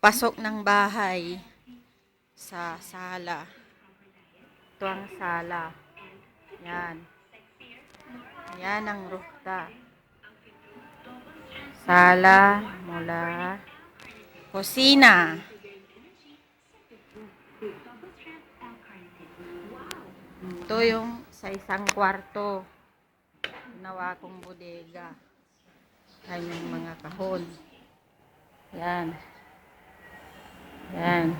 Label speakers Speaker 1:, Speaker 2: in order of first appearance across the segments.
Speaker 1: pasok ng bahay sa sala. Ito ang sala. Yan. Yan ang rooftop. Sala mula kusina. Ito yung sa isang kwarto. Ginawa kong bodega. Yan yung mga kahon. Yan. Yan.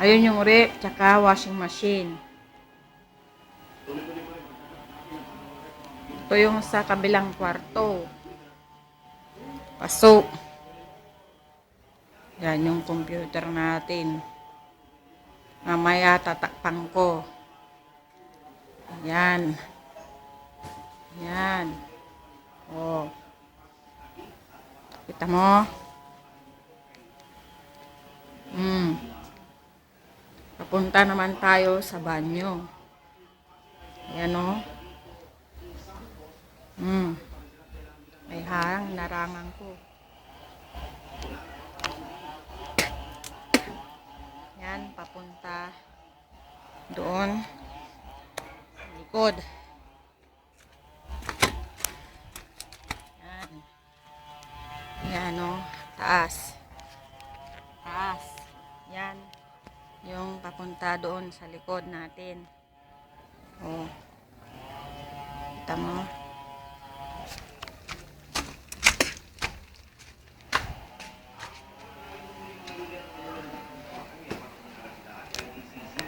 Speaker 1: Ayun yung rep, tsaka washing machine. Ito yung sa kabilang kwarto. Pasok. Yan yung computer natin. Mamaya tatakpan ko. Yan. Yan. Oh. Kita mo? Papunta naman tayo sa banyo. Ayan o. May harang narangan ko. Yan, papunta doon sa likod. Yan. Yan o, taas. Taas. Yan. Yung papunta doon sa likod natin. Oh. Kita mo?